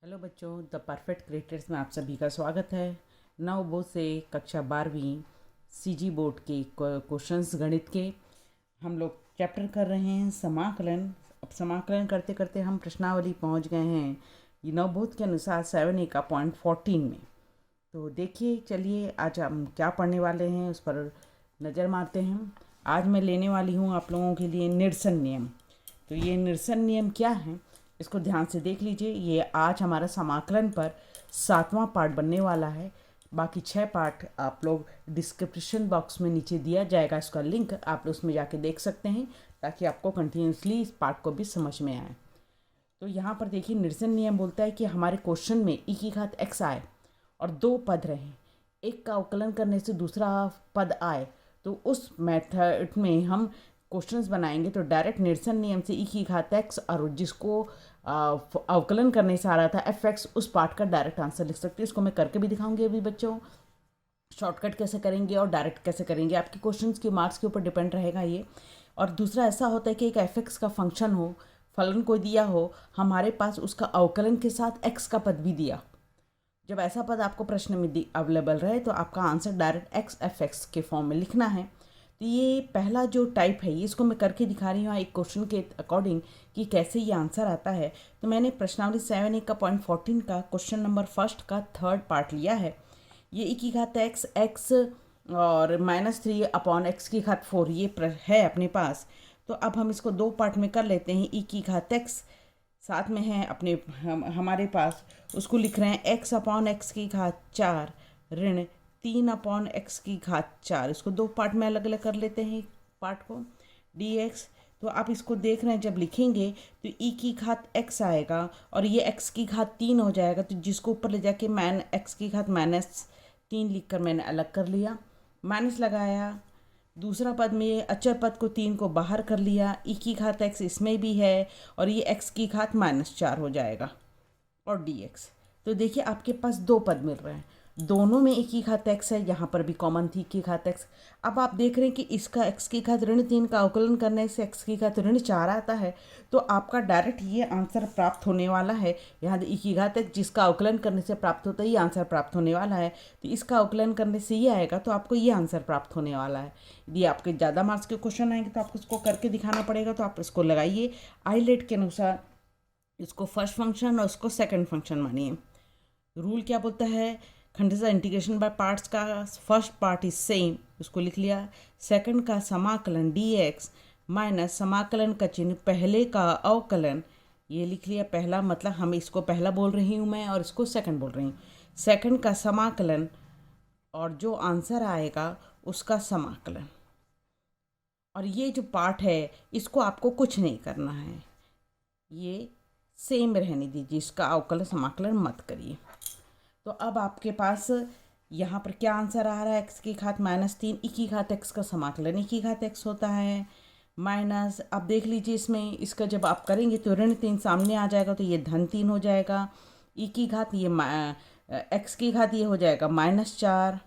Hello बच्चों, the perfect creators में आप सभी का स्वागत है। नव बोध से कक्षा 12वीं सीजी बोर्ड के क्वेश्चंस गणित के हम लोग चैप्टर कर रहे हैं समाकलन। अब समाकलन करते करते हम प्रश्नावली पहुंच गए हैं ये नव बोध के अनुसार 7A का पॉइंट 14 में। तो देखिए, चलिए आज हम क्या पढ़ने वाले हैं उस पर नज़र मारते हैं। आज मैं लेने वाली हूँ आप लोगों के लिए निरसन नियम। तो ये निरसन नियम क्या है, इसको ध्यान से देख लीजिए। ये आज हमारा समाकलन पर 7वां पार्ट बनने वाला है। बाकी 6 पार्ट आप लोग डिस्क्रिप्शन बॉक्स में नीचे दिया जाएगा, इसका लिंक आप लोग उसमें जाके देख सकते हैं ताकि आपको कंटिन्यूसली इस पार्ट को भी समझ में आए। तो यहाँ पर देखिए, निरसन नियम बोलता है कि हमारे क्वेश्चन में e की घात x आए और 2 पद रहें, एक का अवकलन करने से दूसरा पद आए, तो उस मेथड में हम क्वेश्चंस बनाएंगे। तो डायरेक्ट निरसन नियम से e की घात x और जिसको अवकलन करने से आ रहा था fx, उस पार्ट का डायरेक्ट आंसर लिख सकते हैं। इसको मैं करके भी दिखाऊंगी अभी बच्चों। शॉर्टकट कैसे करेंगे और डायरेक्ट कैसे करेंगे, आपके क्वेश्चंस के मार्क्स के ऊपर डिपेंड रहेगा ये। और दूसरा ऐसा होता है कि एक fx का फंक्शन हो, फलन कोई दिया हो, हमारे पास उसका अवकलन के साथ x का पद भी दिया। जब ऐसा पद आपको प्रश्न में अवेलेबल रहे तो आपका आंसर डायरेक्ट x f(x) के फॉर्म में लिखना है। तो ये पहला जो टाइप है, ये इसको मैं करके दिखा रही हूँ एक क्वेश्चन के अकॉर्डिंग कि कैसे ये आंसर आता है। तो मैंने प्रश्नावली 7A का पॉइंट 14 का क्वेश्चन नंबर फर्स्ट का थर्ड पार्ट लिया है। ये e की घात x x और -3/x की घात 4 ये है अपने पास। तो अब हम इसको 2 पार्ट में कर लेते हैं। e की घात x साथ में है अपने हमारे पास, उसको लिख रहे हैं x/x की घात 4 ऋण 3/x की घात 4। इसको 2 पार्ट में अलग अलग कर लेते हैं पार्ट को dx। तो आप इसको देख रहे हैं, जब लिखेंगे तो e की घात x आएगा और ये x की घात 3 हो जाएगा। तो जिसको ऊपर ले जाके x की घात -3 लिख कर मैंने अलग कर लिया, माइनस लगाया। दूसरा पद में अचर पद को 3 को बाहर कर लिया, e की घात x इसमें भी है और ये x की घात -4 हो जाएगा और dx। तो देखिए आपके पास 2 पद मिल रहे हैं, दोनों में e की घात x है, यहाँ पर भी कॉमन थी e की घात x। अब आप देख रहे हैं कि इसका x की घात -3 का अवकलन करने से x की घात -4 आता है। तो आपका डायरेक्ट ये आंसर प्राप्त होने वाला है। यहाँ e की घात x जिसका अवकलन करने से प्राप्त होता है, ये आंसर प्राप्त होने वाला है। तो इसका अवकलन करने से ये आएगा, तो आपको ये आंसर प्राप्त होने वाला है। यदि आपके ज़्यादा मार्क्स के क्वेश्चन आएंगे तो आपको इसको करके दिखाना पड़ेगा। तो आप इसको लगाइए आईलेट के अनुसार, इसको फर्स्ट फंक्शन और इसको सेकंड फंक्शन मानिए। रूल क्या बोलता है, खंडसा इंटीग्रेशन बाय पार्ट्स का फर्स्ट पार्ट इज सेम, उसको लिख लिया। सेकंड का समाकलन dx माइनस समाकलन का चिन्ह पहले का अवकलन, ये लिख लिया। पहला मतलब हम इसको पहला बोल रही हूँ मैं और इसको सेकंड बोल रही हूँ। सेकंड का समाकलन और जो आंसर आएगा उसका समाकलन। और ये जो पार्ट है इसको आपको कुछ नहीं करना है, ये सेम रहने दीजिए, इसका अवकलन समाकलन मत करिए। तो अब आपके पास यहाँ पर क्या आंसर आ रहा है, x की घात -3 e की घात x का समाकलन e की घात x होता है माइनस। अब देख लीजिए इसमें इसका जब आप करेंगे तो ऋण 3 सामने आ जाएगा, तो ये धन 3 हो जाएगा। e की घात ये x की घात ये हो जाएगा -4,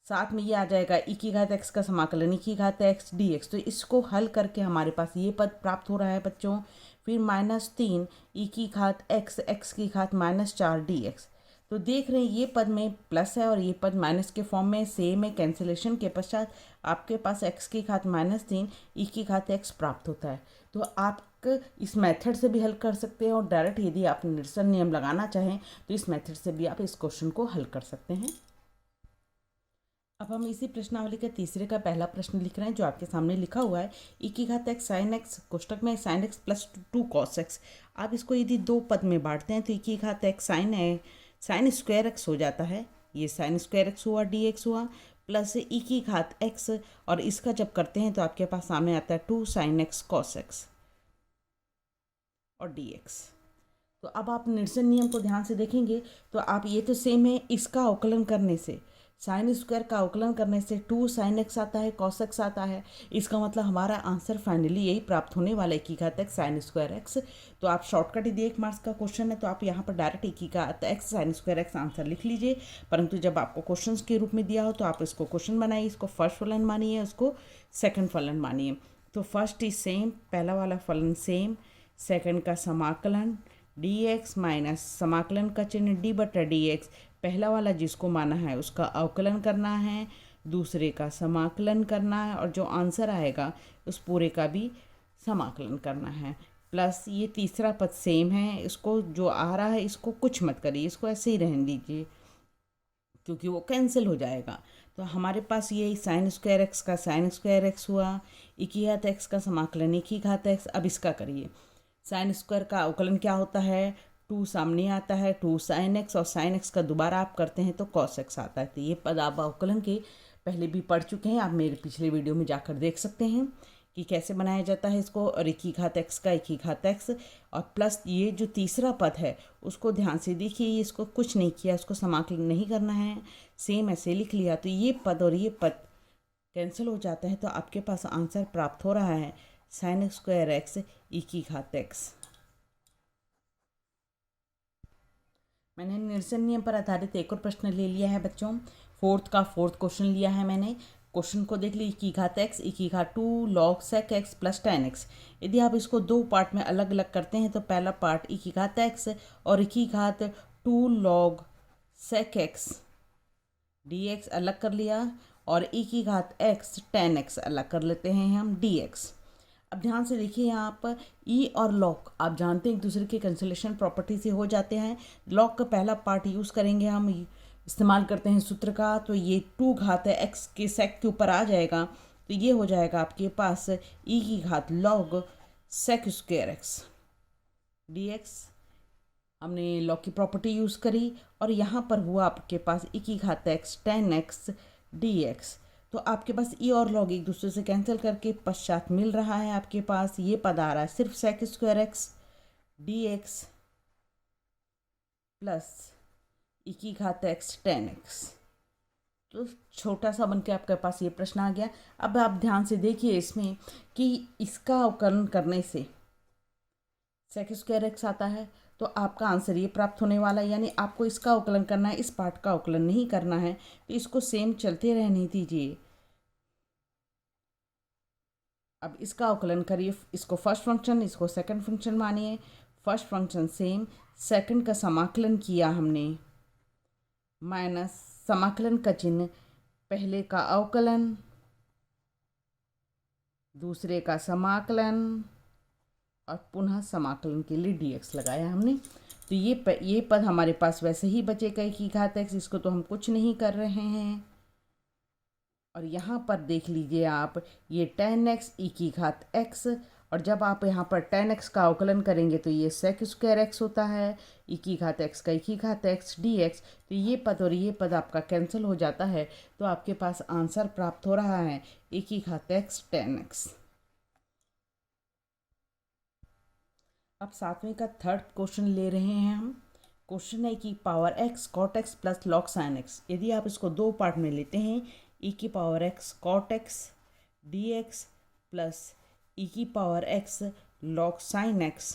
साथ में ये आ जाएगा e की घात x का समाकलन e की घात x dx। तो इसको हल करके हमारे पास ये पद प्राप्त हो रहा है बच्चों। फिर -3 e की घात x x की घात -4 dx। तो देख रहे हैं ये पद में प्लस है और ये पद माइनस के फॉर्म में सेम है। कैंसिलेशन के पश्चात आपके पास x की घात -3 e की घात x प्राप्त होता है। तो आप इस मेथड से भी हल कर सकते हैं और डायरेक्ट यदि आप निरसन नियम लगाना चाहें तो इस मेथड से भी आप इस क्वेश्चन को हल कर सकते हैं। अब हम इसी प्रश्नावली के तीसरे का पहला प्रश्न लिख रहे हैं जो आपके सामने लिखा हुआ है e की घात x sin x कोष्टक में sin x plus 2 cos x। आप इसको यदि 2 पद में बांटते हैं तो e की घात x sin स्क्वायर x हो जाता है, ये sin स्क्वायर x हुआ dx हुआ, प्लस e की घात x और इसका जब करते हैं तो आपके पास सामने आता है 2 sin x cos x और dx। तो अब आप निरसन नियम को ध्यान से देखेंगे तो आप ये तो सेम है, इसका अवकलन करने से साइन स्क्वायर का अवकलन करने से 2 sin x आता है, cos x आता है। इसका मतलब हमारा आंसर फाइनली यही प्राप्त होने वाला है e की घात x sin स्क्वायर x। तो आप शॉर्टकट यदि 1 मार्क्स का क्वेश्चन है तो आप यहाँ पर डायरेक्ट e की घात x sin square x answer लिख लीजिए। परंतु जब आपको क्वेश्चन के रूप में दिया हो तो आप इसको क्वेश्चन बनाइए, इसको फर्स्ट फलन मानिए, उसको सेकेंड फलन मानिए। तो फर्स्ट इज सेम, पहला वाला फलन सेम, सेकेंड का समाकलन डी एक्स माइनस समाकलन का चिन्ह डी बटा डी एक्स, पहला वाला जिसको माना है उसका अवकलन करना है, दूसरे का समाकलन करना है, और जो आंसर आएगा उस पूरे का भी समाकलन करना है। प्लस ये तीसरा पद सेम है, इसको जो आ रहा है इसको कुछ मत करिए, इसको ऐसे ही रहने दीजिए क्योंकि वो कैंसिल हो जाएगा। तो हमारे पास ये साइन स्क्वायर एक्स का साइन स्क्वायर एक्स हुआ, एक ही घात एक्स का समाकलन एक ही घात एक्स। अब इसका करिए, साइन स्क्वायर का अवकलन क्या होता है, 2 सामने आता है, 2 साइन एक्स, और साइन एक्स का दोबारा आप करते हैं तो कॉस एक्स आता है। तो ये पद आप अवकलन के पहले भी पढ़ चुके हैं, आप मेरे पिछले वीडियो में जाकर देख सकते हैं कि कैसे बनाया जाता है इसको। और एक ही घात एक्स का एक ही घात एक्स, और प्लस ये जो तीसरा पद है उसको ध्यान से देखिए, इसको कुछ नहीं किया, उसको समाकलन नहीं करना है, सेम ऐसे लिख लिया। तो ये पद और ये पद कैंसिल हो जाता है, तो आपके पास आंसर प्राप्त हो रहा है साइन स्क्वायर एक्स एक ही घात एक्स। मैंने निरसन नियम पर आधारित एक और प्रश्न ले लिया है बच्चों, फोर्थ क्वेश्चन लिया है मैंने। क्वेश्चन को देख लीजिए, की घात एक्स ई की घात 2 log sec x plus tan x। यदि आप इसको 2 पार्ट में अलग अलग करते हैं तो पहला पार्ट ई की घात x और ई की घात 2 log sec x dx अलग कर लिया, और ई की घात x tan x अलग कर लेते हैं हम dx। अब ध्यान से देखिए, यहाँ पर ई और लॉग आप जानते हैं एक दूसरे के कैंसिलेशन प्रॉपर्टी से हो जाते हैं। लॉग का पहला पार्ट यूज़ करेंगे हम, इस्तेमाल करते हैं सूत्र का, तो ये 2 घात है एक्स के सेक के ऊपर आ जाएगा, तो ये हो जाएगा आपके पास ई की घात log sec square x d x. हमने लॉग की प्रॉपर्टी यूज़ करी, और यहाँ पर हुआ आपके पास ई की घात x ten x d x. तो आपके पास ई और लॉग एक दूसरे से कैंसिल करके पश्चात मिल रहा है, आपके पास ये पद आ रहा है सिर्फ sec square x d x plus e की घात एक्स टेन एक्स। तो छोटा सा बन के आपके पास ये प्रश्न आ गया। अब आप ध्यान से देखिए इसमें कि इसका अवकलन करने से सेक स्क्वायर एक्स आता है, तो आपका आंसर ये प्राप्त होने वाला है, यानी आपको इसका अवकलन करना है, इस पार्ट का अवकलन नहीं करना है। तो इसको सेम चलते रहने दीजिए। अब इसका अवकलन करिए, इसको फर्स्ट फंक्शन इसको सेकंड फंक्शन मानिए। फर्स्ट फंक्शन सेम, सेकंड का समाकलन किया हमने, माइनस समाकलन का चिन्ह पहले का अवकलन दूसरे का समाकलन और पुनः समाकलन के लिए dx लगाया हमने। तो ये पद हमारे पास वैसे ही बचेगा ई की घात x, इसको तो हम कुछ नहीं कर रहे हैं। और यहाँ पर देख लीजिए आप, ये tan x ई की घात x, और जब आप यहाँ पर tan x का अवकलन करेंगे तो ये sec स्क्वायर x होता है, ई की घात x का ई की घात x dx। तो ये पद और ये पद आपका कैंसिल हो जाता है, तो आपके पास आंसर प्राप्त हो रहा है ई की घात x tan x। अब 7वें का थर्ड क्वेश्चन ले रहे हैं हम। क्वेश्चन है कि power x cot x plus log sin x। यदि आप इसको 2 पार्ट में लेते हैं, ई की power x cot x dx plus e की power x log sin x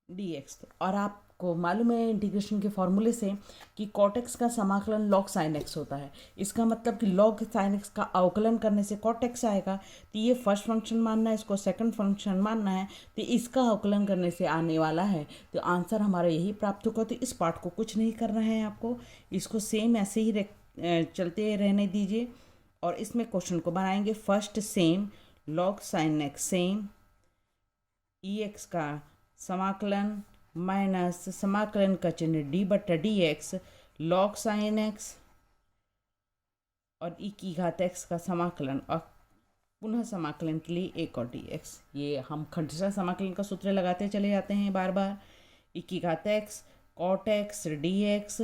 dx। और आपको मालूम है इंटीग्रेशन के फॉर्मूले से कि cot x का समाकलन log sin x होता है। इसका मतलब कि log sin x का अवकलन करने से cot x आएगा। तो ये फर्स्ट फंक्शन मानना है, इसको सेकंड फंक्शन मानना है, तो इसका अवकलन करने से आने वाला है। तो आंसर हमारा यही प्राप्त होगा। तो इस पार्ट को कुछ नहीं करना है आपको, इसको सेम ऐसे ही चलते रहने दीजिए। और इसमें क्वेश्चन को बनाएंगे first same log sin x same, e x का समाकलन माइनस समाकलन का चिन्ह डी बटा d x log sin x, और ई की घात x का समाकलन और पुनः समाकलन के लिए एक और dx। ये हम खंडशः समाकलन का सूत्र लगाते चले जाते हैं बार बार। ई की घात x cot x dx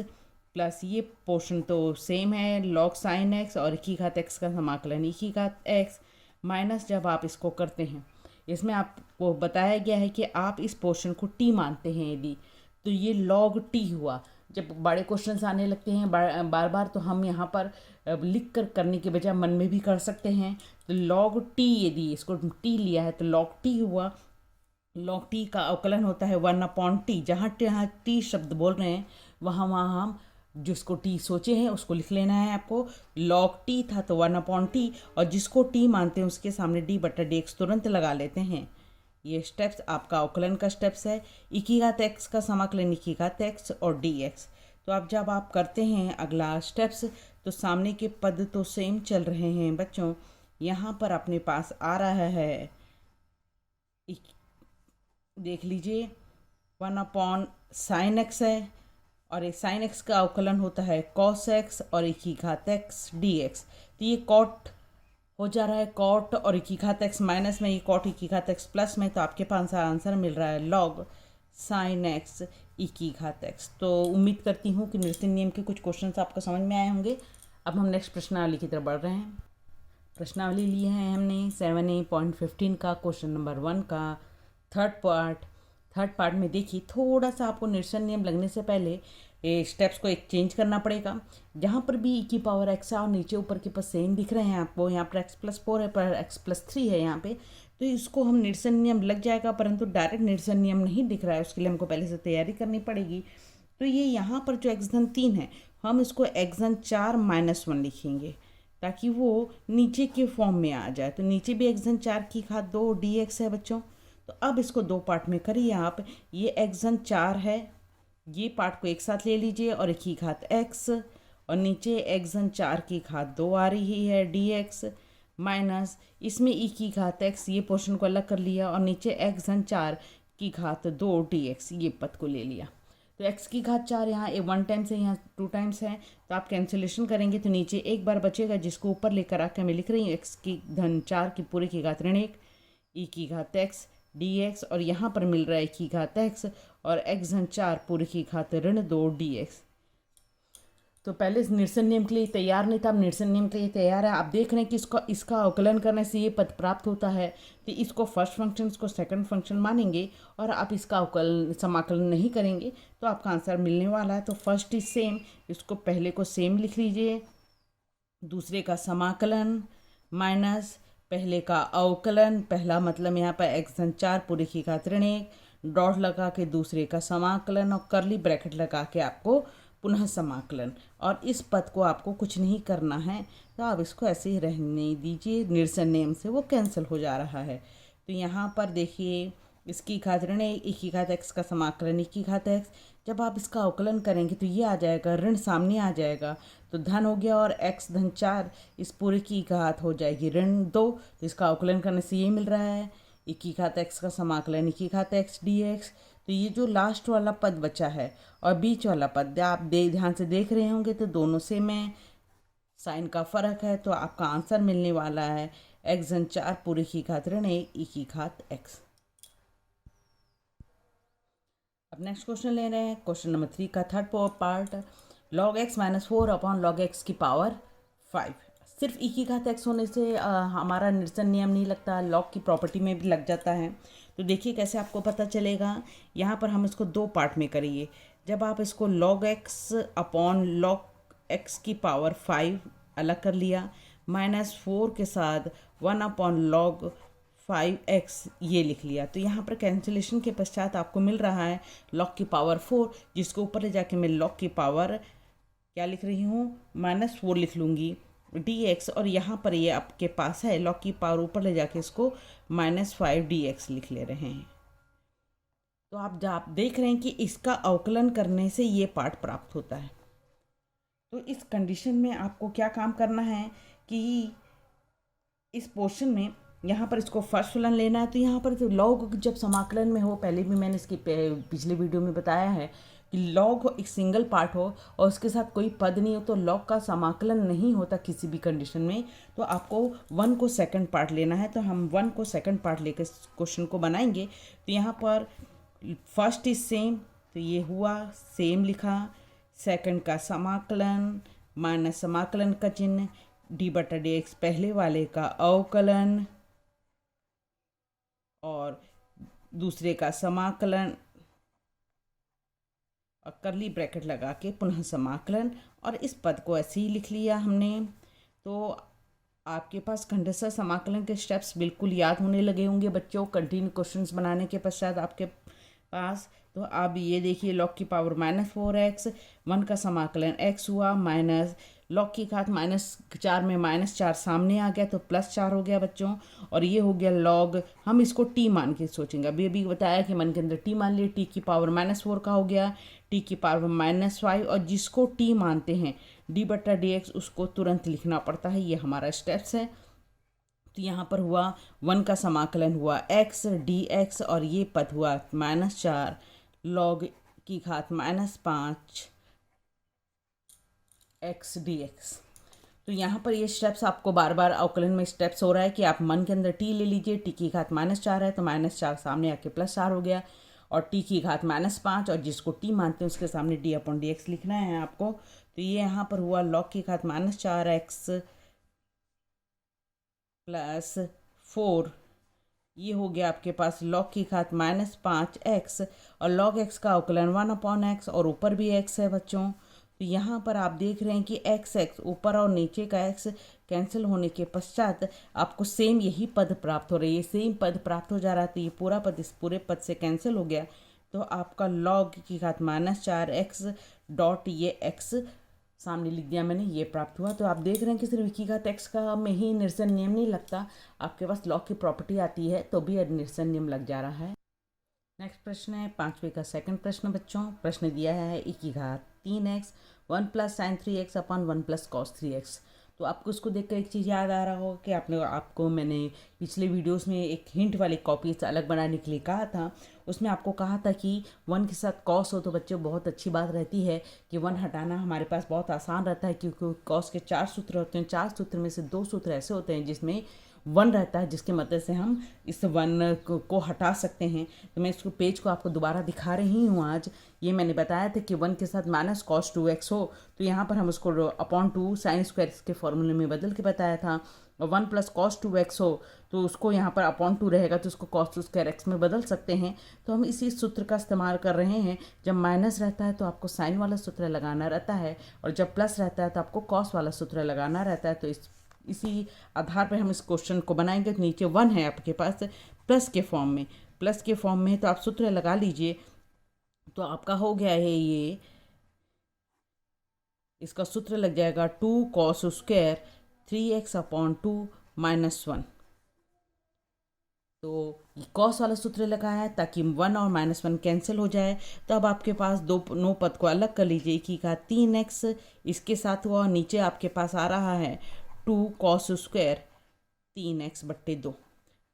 plus ये पोर्शन तो सेम है log sin x, और ई की घात x का समाकलन ई की घात x, माइनस जब आप इसको करते हैं, इसमें आपको बताया गया है कि आप इस पोर्शन को t मानते हैं यदि, तो ये log t हुआ। जब बड़े क्वेश्चंस आने लगते हैं बार बार, तो हम यहाँ पर लिख कर करने के बजाय मन में भी कर सकते हैं। तो log t, यदि इसको t लिया है तो log t हुआ। log t का अवकलन होता है 1/t। जहाँ t शब्द बोल रहे हैं वहाँ हम जिसको t सोचे हैं उसको लिख लेना है आपको। log t था तो 1/t, और जिसको t मानते हैं उसके सामने d बटा dx तुरंत लगा लेते हैं। ये स्टेप्स आपका अवकलन का स्टेप्स है। e की घात x का समाकलन e की घात x और dx। तो अब जब आप करते हैं अगला स्टेप्स तो सामने के पद तो सेम चल रहे हैं बच्चों। यहाँ पर अपने पास आ रहा है, देख लीजिए 1/sin x है और ये sin x का अवकलन होता है cos x और e की घात x dx। तो ये कॉट हो जा रहा है, कॉट और e की घात x माइनस में, ये कॉट e की घात x प्लस में। तो आपके पास आंसर मिल रहा है log sin x e की घात x। तो उम्मीद करती हूँ कि न्यूटन नियम के कुछ क्वेश्चंस आपको समझ में आए होंगे। अब हम नेक्स्ट प्रश्नावली की तरफ बढ़ रहे हैं। प्रश्नावली ली है हमने 7A.15 का क्वेश्चन नंबर 1 का थर्ड पार्ट में देखिए थोड़ा सा आपको निरसन नियम लगने से पहले स्टेप्स को एक चेंज करना पड़ेगा। जहाँ पर भी e की पावर x है और नीचे ऊपर के पास सेम दिख रहे हैं आपको, यहाँ पर x+4 है पर x+3 है यहाँ पे, तो इसको हम निरसन नियम लग जाएगा, परंतु डायरेक्ट निरसन नियम नहीं दिख रहा है, उसके लिए हमको पहले से तैयारी करनी पड़ेगी। तो ये यहाँ पर जो x3 है हम इसको x4-1 लिखेंगे ताकि वो नीचे के फॉर्म में आ जाए। तो नीचे भी x4 की घात 2 dx है बच्चों। तो अब इसको दो पार्ट में करिए आप। ये x4 है, ये पार्ट को एक साथ ले लीजिए और e की घात x और नीचे x4 की घात 2 आ रही है dx माइनस इसमें e की घात x, ये पोर्शन को अलग कर लिया और नीचे x4 की घात 2 dx, ये पद को ले लिया। तो x की घात 4 यहाँ 1 टाइम्स है, यहाँ 2 टाइम्स है, तो आप कैंसिलेशन करेंगे तो नीचे एक बार बचेगा जिसको ऊपर लेकर आकर मैं लिख रही हूँ x की धन 4 की पूरे की घात ऋण 1 e की घात x dx और यहाँ पर मिल रहा है की घात x और x4 पूरे की घात ऋण 2 dx। तो पहले निरसन नियम के लिए तैयार नहीं था, अब निरसन नियम के लिए तैयार है। आप देख रहे हैं कि इसका अवकलन करने से ये पद प्राप्त होता है, तो इसको फर्स्ट फंक्शन, इसको सेकंड फंक्शन मानेंगे और आप इसका समाकलन नहीं करेंगे तो आपका आंसर मिलने वाला है। तो फर्स्ट इज सेम, इसको पहले को सेम लिख लीजिए, दूसरे का समाकलन माइनस पहले का अवकलन, पहला मतलब यहाँ पर x4 पूरे की घात ऋण 1 डॉट लगा के दूसरे का समाकलन और करली ब्रैकेट लगा के आपको पुनः समाकलन, और इस पद को आपको कुछ नहीं करना है तो आप इसको ऐसे ही रहने दीजिए, निरसन नियम से वो कैंसिल हो जा रहा है। तो यहाँ पर देखिए इसकी घात ऋण 1 e की घात x का समाकलन e की घात x, जब आप इसका अवकलन करेंगे तो ये आ जाएगा, ऋण सामने आ जाएगा तो धन हो गया और x धन 4 इस पूरे की घात हो जाएगी ऋण 2, तो इसका अवकलन करने से ये मिल रहा है e की घात x का समाकलन e की घात x dx। तो ये जो लास्ट वाला पद बचा है और बीच वाला पद आप ध्यान से देख रहे होंगे तो दोनों से में साइन का फर्क है, तो आपका आंसर मिलने वाला है x4 पूरे की घात ऋण 1 e की घात x। अब नेक्स्ट क्वेश्चन ले रहे हैं क्वेश्चन नंबर 3 का third part, log x - 4 upon log x की पावर 5। सिर्फ e की घात x होने से हमारा निरसन नियम नहीं लगता, log की प्रॉपर्टी में भी लग जाता है। तो देखिए कैसे आपको पता चलेगा, यहाँ पर हम इसको दो पार्ट में करिए। जब आप इसको log x upon log x की पावर 5 अलग कर लिया, -4 के साथ 1 अपॉन log 5x ये लिख लिया, तो यहाँ पर कैंसिलेशन के पश्चात आपको मिल रहा है log की पावर 4, जिसको ऊपर ले जाके मैं log की पावर क्या लिख रही हूँ -4 लिख लूँगी dx, और यहाँ पर ये आपके पास है log की पावर ऊपर ले जाके इसको -5 dx लिख ले रहे हैं। तो आप देख रहे हैं कि इसका अवकलन करने से ये पार्ट प्राप्त होता है। तो इस कंडीशन में आपको क्या काम करना है कि इस पोर्शन में यहाँ पर इसको फर्स्ट फलन लेना है। तो यहाँ पर तो लॉग जब समाकलन में हो, पहले भी मैंने इसकी पिछले वीडियो में बताया है कि लॉग एक सिंगल पार्ट हो और उसके साथ कोई पद नहीं हो तो लॉग का समाकलन नहीं होता किसी भी कंडीशन में। तो आपको 1 को सेकंड पार्ट लेना है, तो हम 1 को सेकंड पार्ट लेकर क्वेश्चन को बनाएंगे। तो यहाँ पर फर्स्ट इज सेम, तो ये हुआ सेम लिखा, सेकंड का समाकलन माइनस समाकलन का चिन्ह d/dx पहले वाले का अवकलन और दूसरे का समाकलन और करली ब्रैकेट लगा के पुनः समाकलन, और इस पद को ऐसे ही लिख लिया हमने। तो आपके पास खंडशः समाकलन के स्टेप्स बिल्कुल याद होने लगे होंगे बच्चों, कंटिन्यू क्वेश्चंस बनाने के पश्चात आपके पास। तो अब ये देखिए log की पावर -4x, 1 का समाकलन x हुआ माइनस log की घात -4 में -4 सामने आ गया तो +4 हो गया बच्चों। और ये हो गया log, हम इसको t मान के सोचेंगे। अभी बताया कि मन के अंदर t मान लिए, t की पावर -4 का हो गया, t की पावर -5, और जिसको t मानते हैं d/dx उसको तुरंत लिखना पड़ता है। ये हमारा स्टेप्स है। तो यहाँ पर हुआ 1 का समाकलन हुआ x dx, और ये पद हुआ -4 log की घात -5 x dx। तो यहाँ पर ये स्टेप्स आपको बार बार अवकलन में स्टेप्स हो रहा है कि आप मन के अंदर t ले लीजिए, t की घात -4 है तो -4 सामने आके +4 हो गया, और t की घात -5, और जिसको t मानते हैं उसके सामने d/dx लिखना है आपको। तो ये यहाँ पर हुआ log की घात -4x +4, ये हो गया आपके पास log की घात -5x, और log x का अवकलन 1/x, और ऊपर भी x है बच्चों। तो यहाँ पर आप देख रहे हैं कि x ऊपर और नीचे का x कैंसिल होने के पश्चात आपको सेम यही पद प्राप्त हो रही है, सेम पद प्राप्त हो जा रहा है। तो ये पूरा पद इस पूरे पद से कैंसिल हो गया, तो आपका log की घात -4x डॉट ये x सामने लिख दिया मैंने, ये प्राप्त हुआ। तो आप देख रहे हैं कि सिर्फ e की घात x का में ही निरसन नियम नहीं लगता, आपके पास log की प्रॉपर्टी आती है तो भी निरसन नियम लग जा रहा है। नेक्स्ट प्रश्न है 5वें का सेकंड प्रश्न बच्चों। प्रश्न दिया है e की घात 3x 1 + sin 3x upon 1 + cos 3x। तो आपको इसको देखकर एक चीज़ याद आ रहा होगा कि आपको मैंने पिछले वीडियोस में एक हिंट वाली कॉपी अलग बनाने के लिए कहा था। उसमें आपको कहा था कि 1 के साथ cos हो तो बच्चों बहुत अच्छी बात रहती है कि 1 हटाना हमारे पास बहुत आसान रहता है, क्योंकि cos के 4 सूत्र होते हैं। 4 सूत्र में से 2 सूत्र ऐसे होते हैं जिसमें 1 रहता है, जिसके मदद से हम इस 1 को हटा सकते हैं। तो मैं इसको पेज को आपको दोबारा दिखा रही हूँ आज। ये मैंने बताया था कि 1 के साथ -cos 2x हो तो यहाँ पर हम उसको /2 sin² के फॉर्मूले में बदल के बताया था। और 1 + cos 2x हो तो उसको यहाँ पर /2 रहेगा तो उसको cos² x में बदल सकते हैं। तो हम इसी सूत्र का इस्तेमाल कर रहे हैं। जब माइनस रहता है तो आपको साइन वाला सूत्र लगाना रहता है, और जब प्लस रहता है तो आपको cos वाला सूत्र लगाना रहता है। तो इसी आधार पर हम इस क्वेश्चन को बनाएंगे। तो नीचे 1 है आपके पास प्लस के फॉर्म में, तो आप सूत्र लगा लीजिए। तो आपका हो गया है ये, इसका सूत्र लग जाएगा 2 cos² 3x/2 -1। तो cos वाला सूत्र लगाया है ताकि 1 और -1 कैंसिल हो जाए। तो अब आपके पास नो पद को अलग कर लीजिए कि का 3x इसके साथ हुआ, और नीचे आपके पास आ रहा है 2 cos² 3x/2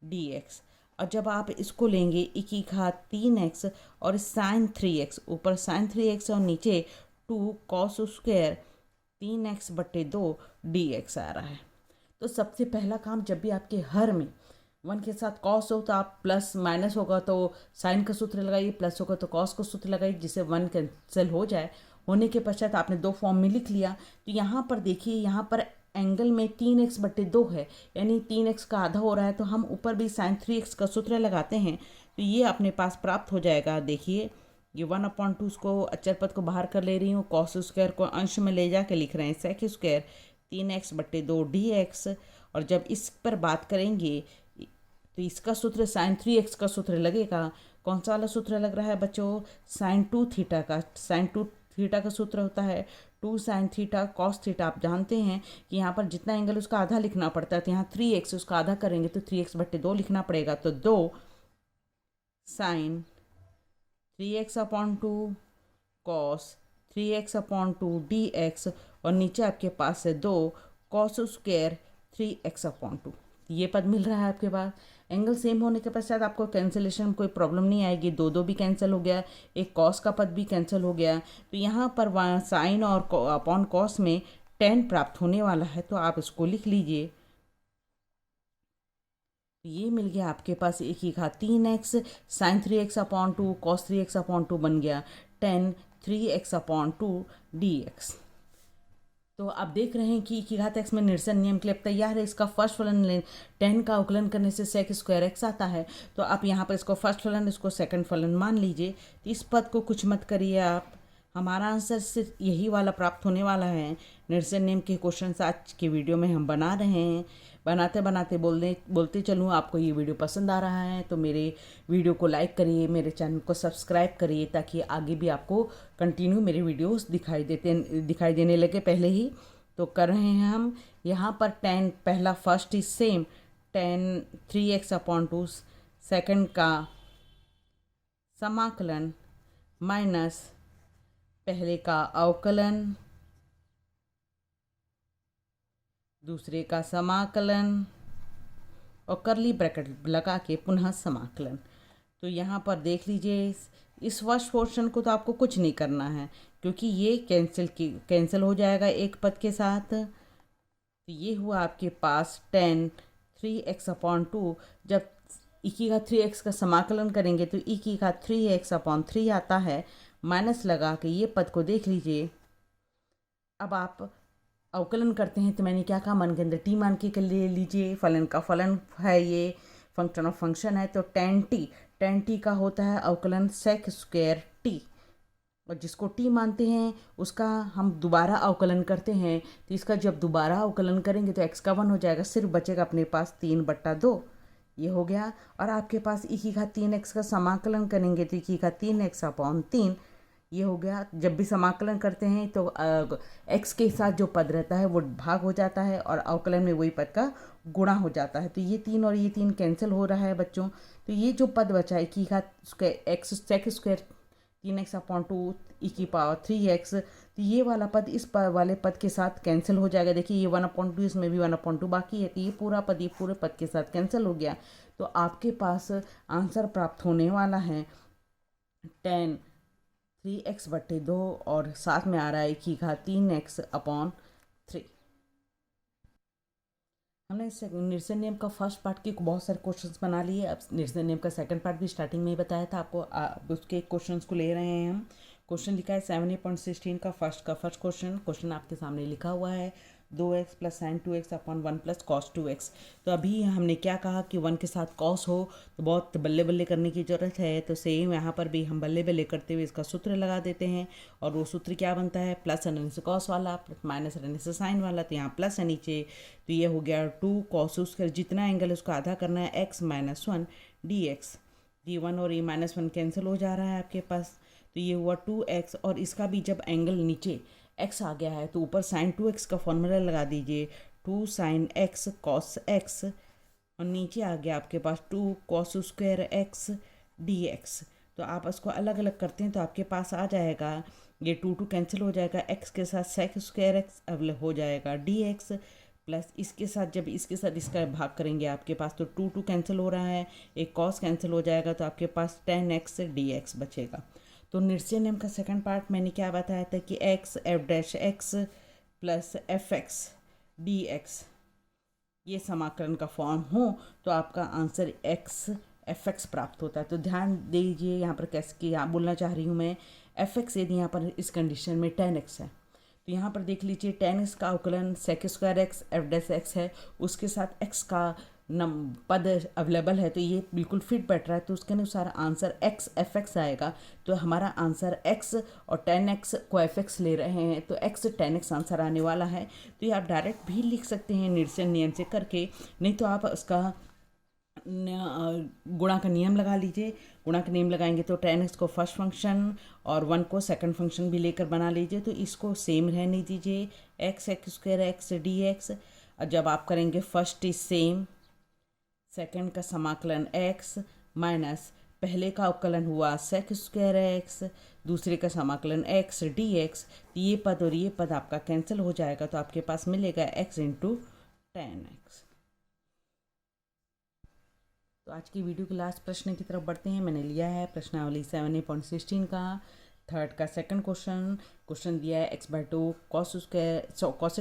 dx। और जब आप इसको लेंगे e की घात 3x और sin 3x, ऊपर sin 3x और नीचे 2 cos² 3x/2 dx आ रहा है। तो सबसे पहला काम, जब भी आपके हर में 1 के साथ cos हो तो आप प्लस माइनस होगा तो साइन का सूत्र लगाइए, प्लस होगा तो cos का सूत्र लगाइए, जिससे 1 कैंसिल हो जाए। होने के पश्चात आपने 2 फॉर्म में लिख लिया। तो यहाँ पर देखिए, यहाँ पर एंगल में 3x/2 है, यानी 3x का आधा हो रहा है, तो हम ऊपर भी sin 3x का सूत्र लगाते हैं। तो ये अपने पास प्राप्त हो जाएगा। देखिए ये 1/2 उसको अचर पद को बाहर कर ले रही हूँ, cos² को अंश में ले जाके लिख रहे हैं sec² 3x/2 dx। और जब इस पर बात करेंगे तो इसका सूत्र sin 3x का सूत्र लगेगा। कौन सा वाला सूत्र लग रहा है बच्चों? sin 2θ का। sin 2θ का सूत्र होता है 2 sin θ cos θ। आप जानते हैं कि यहाँ पर जितना एंगल उसका आधा लिखना पड़ता है, तो यहाँ 3x उसका आधा करेंगे तो 3x/2 लिखना पड़ेगा। तो 2 sin 3x/2 cos 3x/2 dx, और नीचे आपके पास है 2 cos² 3x/2। ये पद मिल रहा है आपके पास। एंगल सेम होने के पश्चात आपको कैंसिलेशन में कोई प्रॉब्लम नहीं आएगी। 2 भी कैंसिल हो गया, एक कॉस का पद भी कैंसिल हो गया। तो यहाँ पर साइन और अपॉन कॉस में tan प्राप्त होने वाला है, तो आप इसको लिख लीजिए। ये मिल गया आपके पास e की घात 3x sin 3x/2 cos 3x/2 बन गया tan 3x/2 dx। तो आप देख रहे हैं कि e की घात x में निरसन नियम के लिए तैयार है। इसका फर्स्ट फलन tan का अवकलन करने से sec² x आता है। तो आप यहाँ पर इसको फर्स्ट फलन, इसको सेकंड फलन मान लीजिए। तो इस पद को कुछ मत करिए आप, हमारा आंसर सिर्फ यही वाला प्राप्त होने वाला है। निरसन नियम के क्वेश्चन आज के वीडियो में हम बना रहे हैं। बनाते बनाते बोलते चलूँ, आपको ये वीडियो पसंद आ रहा है तो मेरे वीडियो को लाइक करिए, मेरे चैनल को सब्सक्राइब करिए, ताकि आगे भी आपको कंटिन्यू मेरे वीडियोस दिखाई देने लगे पहले ही। तो कर रहे हैं हम। यहाँ पर टेन पहला first is same, ten 3x/2 second का समाकलन माइनस पहले का अवकलन दूसरे का समाकलन और करली ब्रैकेट लगा के पुनः समाकलन। तो यहाँ पर देख लीजिए, इस फर्स्ट पोर्शन को तो आपको कुछ नहीं करना है क्योंकि ये कैंसिल हो जाएगा एक पद के साथ। तो ये हुआ आपके पास 10 3x/2। जब e की घात 3x का समाकलन करेंगे तो e की घात 3x/3 आता है। माइनस लगा के ये पद को देख लीजिए। अब आप अवकलन करते हैं तो मैंने क्या कहा, मन के अंदर टी मान के ले लीजिए। फलन का फलन है, ये फंक्शन ऑफ फंक्शन है। तो tan t का होता है अवकलन sec स्क्वायर t, और जिसको t मानते हैं उसका हम दोबारा अवकलन करते हैं। तो इसका जब दोबारा अवकलन करेंगे तो x का 1 हो जाएगा, सिर्फ बचेगा अपने पास 3/2। ये हो गया। और आपके पास e की घात 3x का समाकलन करेंगे तो e की घात 3x/3 ये हो गया। जब भी समाकलन करते हैं तो x के साथ जो पद रहता है वो भाग हो जाता है और अवकलन में वही पद का गुणा हो जाता है। तो ये 3 और ये 3 कैंसिल हो रहा है बच्चों। तो ये जो पद बचा है की घात x sec square 3x/2 e की पावर 3x, तो ये वाला पद इस वाले पद के साथ कैंसिल हो जाएगा। देखिए ये 1/2, इसमें भी 1/2 बाकी है। तो ये पूरा पद ये पूरे पद के साथ कैंसिल हो गया। तो आपके पास आंसर प्राप्त होने वाला है 10 3x/2 और साथ में आ रहा है की घात 3x/3। हमने निरसन नियम का फर्स्ट पार्ट के बहुत सारे क्वेश्चंस बना लिए। अब निरसन नियम का सेकंड पार्ट भी स्टार्टिंग में ही बताया था आपको, उसके क्वेश्चंस को ले रहे हैं हम। क्वेश्चन लिखा है 7.16 का फर्स्ट क्वेश्चन आपके सामने लिखा हुआ है 2x + sin 2x/1 + cos 2x। तो अभी हमने क्या कहा कि 1 के साथ cos हो तो बहुत बल्ले बल्ले करने की ज़रूरत है। तो सेम यहाँ पर भी हम बल्ले बल्ले करते हुए इसका सूत्र लगा देते हैं। और वो सूत्र क्या बनता है, प्लस रहने से cos वाला माइनस रहने से sin वाला। तो यहाँ प्लस है नीचे, तो ये हो गया 2 cos, उसका जितना एंगल है उसको आधा करना है x - 1 dx। ये 1 और ये -1 कैंसिल हो जा रहा है आपके पास। तो ये हुआ 2x, और इसका भी जब एंगल नीचे x आ गया है तो ऊपर sin 2x का फॉर्मूला लगा दीजिए, 2 sin x cos x, और नीचे आ गया आपके पास 2 cos स्क्वायर x dx। तो आप इसको अलग अलग करते हैं तो आपके पास आ जाएगा, ये 2 कैंसिल हो जाएगा, x के साथ sec स्क्वायर x अब हो जाएगा dx, प्लस इसके साथ जब इसके साथ इसका भाग करेंगे आपके पास तो 2 कैंसिल हो रहा है, एक cos कैंसिल हो जाएगा, तो आपके पास tan x dx बचेगा। तो निरसन नियम का सेकंड पार्ट मैंने क्या बताया था कि x f' plus fx dx ये समाकलन का फॉर्म हो तो आपका आंसर x fx प्राप्त होता है। तो ध्यान दीजिए यहाँ पर कैसे कि यहाँ बोलना चाह रही हूँ मैं, fx यदि यहाँ पर इस कंडीशन में tan x है तो यहाँ पर देख लीजिए tan x का अवकलन sec स्क्वायर x f' है, उसके साथ x का पद अवेलेबल है तो ये बिल्कुल फिट बैठ रहा है, तो उसके अनुसार आंसर x fx आएगा। तो हमारा आंसर x और tan x को fx ले रहे हैं तो x tan x आंसर आने वाला है। तो ये आप डायरेक्ट भी लिख सकते हैं निरसन नियम से करके, नहीं तो आप उसका गुणा का नियम लगा लीजिए। गुणा का नियम लगाएंगे तो tan x को फर्स्ट फंक्शन और 1 को सेकंड फंक्शन भी लेकर बना लीजिए। तो इसको सेम रहने दीजिए, x स्क्वायर x dx। और जब आप करेंगे फर्स्ट इज सेम, सेकंड का समाकलन x माइनस पहले का अवकलन हुआ sec स्क्वायर x, दूसरे का समाकलन x dx। तो ये पद और ये पद आपका कैंसिल हो जाएगा, तो आपके पास मिलेगा x × tan x। तो आज की वीडियो के लास्ट प्रश्न की तरफ बढ़ते हैं। मैंने लिया है प्रश्नावली 7.16 का थर्ड का सेकंड क्वेश्चन दिया है x/2 cos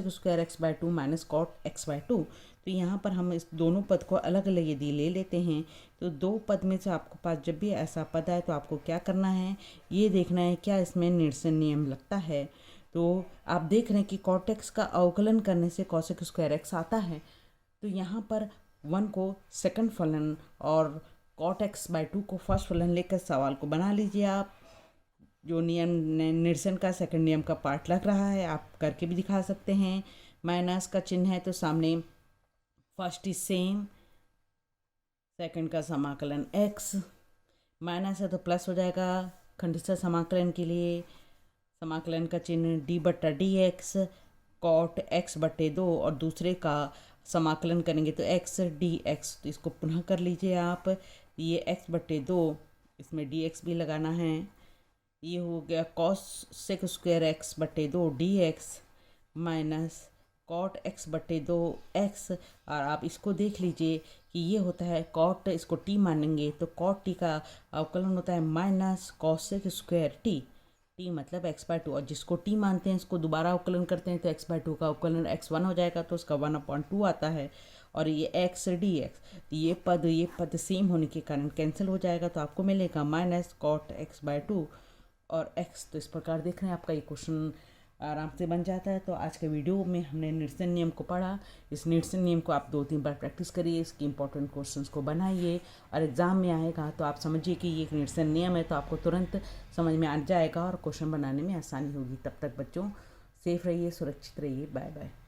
square x/2 minus cot x/2। तो यहाँ पर हम इस दोनों पद को अलग अलग यदि ले लेते हैं तो दो पद में से आपके पास जब भी ऐसा पद आए तो आपको क्या करना है, ये देखना है क्या इसमें निरसन नियम लगता है। तो आप देख रहे हैं कि cot x का अवकलन करने से cos स्क्वायर x आता है। तो यहाँ पर 1 को सेकंड फलन और cot x/2 को फर्स्ट फलन लेकर सवाल को बना लीजिए। आप जो नियम निरसन का सेकंड नियम का पार्ट लग रहा है आप करके भी दिखा सकते हैं। माइनस का चिन्ह है तो सामने फर्स्ट इज सेम, सेकंड का समाकलन x, माइनस है तो प्लस हो जाएगा खंडित समाकलन के लिए, समाकलन का चिन्ह d/dx कॉट एक्स बटे 2 और दूसरे का समाकलन करेंगे तो एक्स डी एक्स। तो इसको पुनः कर लीजिए आप। ये एक्स बटे 2, इसमें डी एक्स भी लगाना है। ये हो गया कॉस सेक स्क्वायर एक्स बटे 2 d x minus cot x बटे 2 एक्स। और आप इसको देख लीजिए कि ये होता है कॉट, इसको टी मानेंगे तो कॉट टी का अवकलन होता है minus cosec square T. T मतलब एक्स बाय 2, और जिसको टी मानते हैं इसको दोबारा अवकलन करते हैं तो एक्स बाय 2 का अवकलन x1 हो जाएगा तो उसका 1/2 आता है। और ये एक्स डी एक्स, ये पद सेम होने के कारण कैंसिल हो जाएगा तो आपको मिलेगा माइनस कॉट एक्स बाय 2 और x। तो इस प्रकार देख रहे हैं आपका ये क्वेश्चन आराम से बन जाता है। तो आज के वीडियो में हमने निरसन नियम को पढ़ा। इस निरसन नियम को आप 2-3 बार प्रैक्टिस करिए, इसकी इंपॉर्टेंट क्वेश्चंस को बनाइए और एग्ज़ाम में आएगा तो आप समझिए कि ये एक निरसन नियम है, तो आपको तुरंत समझ में आ जाएगा और क्वेश्चन बनाने में आसानी होगी। तब तक बच्चों सेफ रहिए, सुरक्षित रहिए। Bye bye.